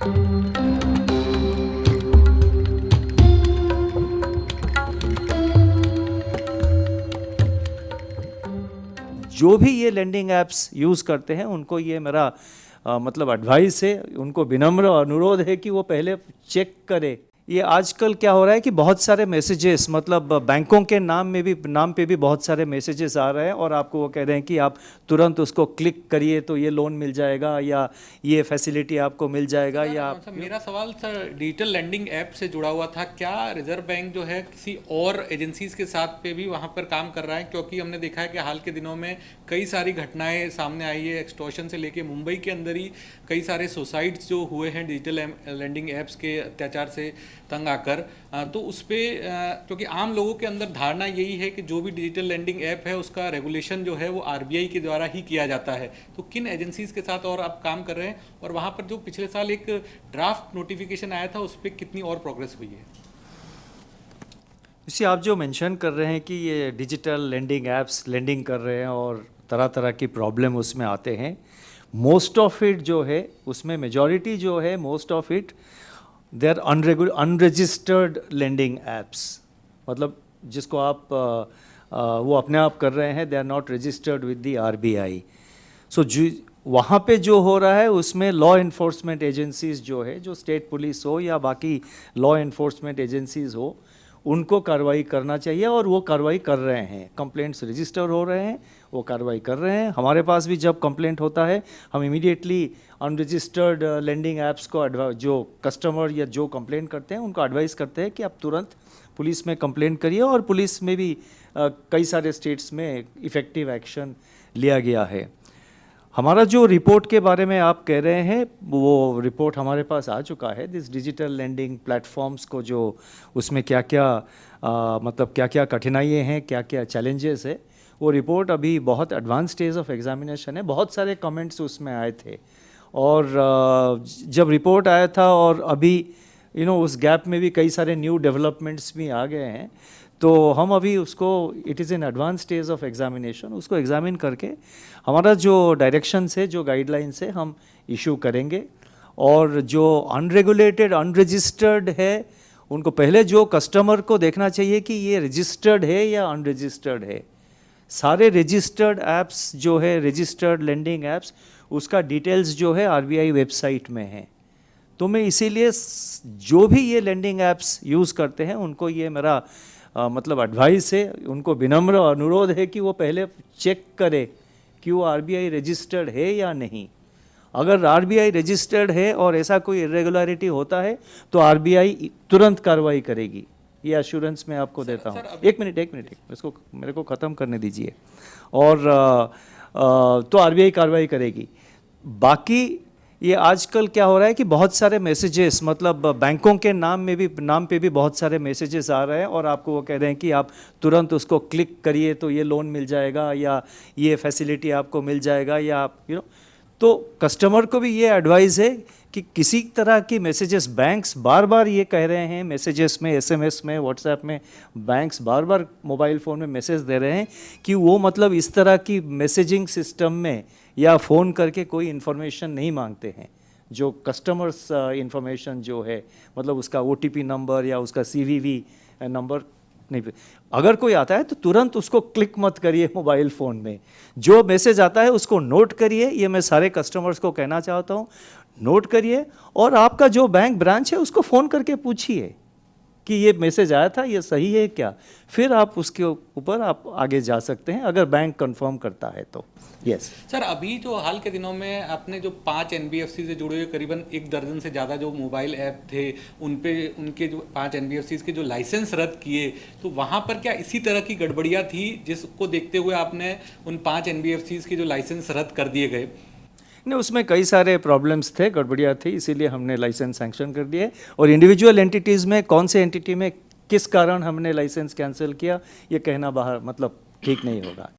जो भी ये लेंडिंग ऐप्स यूज़ करते हैं उनको ये मेरा मतलब एडवाइस है, उनको विनम्र अनुरोध है कि वो पहले चेक करें। ये आजकल क्या हो रहा है कि बहुत सारे मैसेजेस, मतलब बैंकों के नाम पे भी बहुत सारे मैसेजेस आ रहे हैं और आपको वो कह रहे हैं कि आप तुरंत उसको क्लिक करिए तो ये लोन मिल जाएगा या ये फैसिलिटी आपको मिल जाएगा। या मेरा सवाल सर डिजिटल लैंडिंग ऐप से जुड़ा हुआ था, क्या रिजर्व बैंक जो है किसी और एजेंसीज के साथ पे भी वहाँ पर काम कर रहा है? क्योंकि हमने देखा है कि हाल के दिनों में कई सारी घटनाएं सामने आई है, एक्सटॉर्शन से लेके मुंबई के अंदर ही कई सारे सुसाइड्स जो हुए हैं डिजिटल लैंडिंग ऐप्स के अत्याचार से तंग आकर। तो उस पर क्योंकि आम लोगों के अंदर धारणा यही है कि जो भी डिजिटल लैंडिंग ऐप है उसका रेगुलेशन जो है वो आरबीआई के द्वारा ही किया जाता है। तो किन एजेंसीज के साथ और आप काम कर रहे हैं, और वहाँ पर जो पिछले साल एक ड्राफ्ट नोटिफिकेशन आया था उस पर कितनी और प्रोग्रेस हुई है? इसी आप जो मेंशन कर रहे हैं कि ये डिजिटल लेंडिंग ऐप्स लेंडिंग कर रहे हैं और तरह तरह की प्रॉब्लम उसमें आते हैं, मोस्ट ऑफ इट जो है उसमें मेजॉरिटी जो है most of it they are unregistered lending apps, मतलब जिसको आप वो अपने आप कर रहे हैं, they are not registered with the RBI. So वहाँ पे जो हो रहा है उसमें लॉ इन्फोर्समेंट एजेंसीज जो है, जो स्टेट पुलिस हो या बाकी लॉ इन्फोर्समेंट एजेंसीज हो, उनको कार्रवाई करना चाहिए और वो कार्रवाई कर रहे हैं। कंप्लेंट्स रजिस्टर हो रहे हैं, वो कार्रवाई कर रहे हैं। हमारे पास भी जब कंप्लेंट होता है हम इमीडिएटली अनरजिस्टर्ड लेंडिंग ऐप्स को जो कस्टमर या जो कंप्लेंट करते हैं उनको एडवाइस करते हैं कि आप तुरंत पुलिस में कंप्लेंट करिए, और पुलिस में भी कई सारे स्टेट्स में इफ़ेक्टिव एक्शन लिया गया है। हमारा जो रिपोर्ट के बारे में आप कह रहे हैं वो रिपोर्ट हमारे पास आ चुका है। दिस डिजिटल लेंडिंग प्लेटफॉर्म्स को जो उसमें क्या क्या मतलब क्या क्या कठिनाइयाँ हैं, क्या क्या चैलेंजेस है, वो रिपोर्ट अभी बहुत एडवांस स्टेज ऑफ एग्जामिनेशन है। बहुत सारे कमेंट्स उसमें आए थे और जब रिपोर्ट आया था और अभी उस गैप में भी कई सारे न्यू डेवलपमेंट्स भी आ गए हैं, तो हम अभी उसको it is in advance stage of examination, उसको एग्जामिन करके हमारा जो डायरेक्शंस है, जो गाइडलाइंस है, हम इशू करेंगे। और जो अनरेगुलेटेड अनरजिस्टर्ड है उनको पहले जो कस्टमर को देखना चाहिए कि ये रजिस्टर्ड है या अनरजिस्टर्ड है। सारे रजिस्टर्ड ऐप्स जो है, रजिस्टर्ड लेंडिंग ऐप्स, उसका डिटेल्स जो है आरबीआई वेबसाइट में है। तो मैं इसीलिए जो भी ये लेंडिंग ऐप्स यूज़ करते हैं उनको ये मेरा मतलब एडवाइस है, उनको विनम्र अनुरोध है कि वो पहले चेक करें कि वो आरबीआई रजिस्टर्ड है या नहीं। अगर आरबीआई रजिस्टर्ड है और ऐसा कोई इरेगुलरिटी होता है तो आरबीआई तुरंत कार्रवाई करेगी, ये एश्योरेंस मैं आपको देता हूँ। एक मिनट इसको मेरे को ख़त्म करने दीजिए। और तो आरबीआई कार्रवाई करेगी। बाकी ये आजकल क्या हो रहा है कि बहुत सारे मैसेजेस, मतलब बैंकों के नाम पे भी बहुत सारे मैसेजेस आ रहे हैं और आपको वो कह रहे हैं कि आप तुरंत उसको क्लिक करिए तो ये लोन मिल जाएगा या ये फैसिलिटी आपको मिल जाएगा या आप तो कस्टमर को भी ये एडवाइस है कि किसी तरह की मैसेजेस, बैंक्स बार बार ये कह रहे हैं मैसेजेस में, एसएमएस में, व्हाट्सएप में, बैंक्स बार बार मोबाइल फ़ोन में मैसेज दे रहे हैं कि वो मतलब इस तरह की मैसेजिंग सिस्टम में या फ़ोन करके कोई इन्फॉर्मेशन नहीं मांगते हैं। जो कस्टमर्स इन्फॉर्मेशन जो है, मतलब उसका ओटीपी नंबर या उसका सीवीवी नंबर नहीं, अगर कोई आता है तो तुरंत उसको क्लिक मत करिए मोबाइल फ़ोन में। जो मैसेज आता है उसको नोट करिए, ये मैं सारे कस्टमर्स को कहना चाहता हूँ। नोट करिए और आपका जो बैंक ब्रांच है उसको फ़ोन करके पूछिए कि ये मैसेज आया था, ये सही है क्या, फिर आप उसके ऊपर आप आगे जा सकते हैं अगर बैंक कंफर्म करता है तो। यस सर, अभी जो हाल के दिनों में आपने जो 5 एनबीएफसी से जुड़े हुए करीबन 1 दर्जन से ज़्यादा जो मोबाइल ऐप थे उनके जो 5 एनबीएफसी के जो लाइसेंस रद्द किए, तो वहाँ पर क्या इसी तरह की गड़बड़ियाँ थी जिसको देखते हुए आपने उन 5 एनबीएफसी के जो लाइसेंस रद्द कर दिए गए? नहीं, उसमें कई सारे प्रॉब्लम्स थे, गड़बड़ियाँ थी, इसीलिए हमने लाइसेंस सैंक्शन कर दिए। और इंडिविजुअल एंटिटीज़ में कौन से एंटिटी में किस कारण हमने लाइसेंस कैंसिल किया ये कहना बाहर मतलब ठीक नहीं होगा।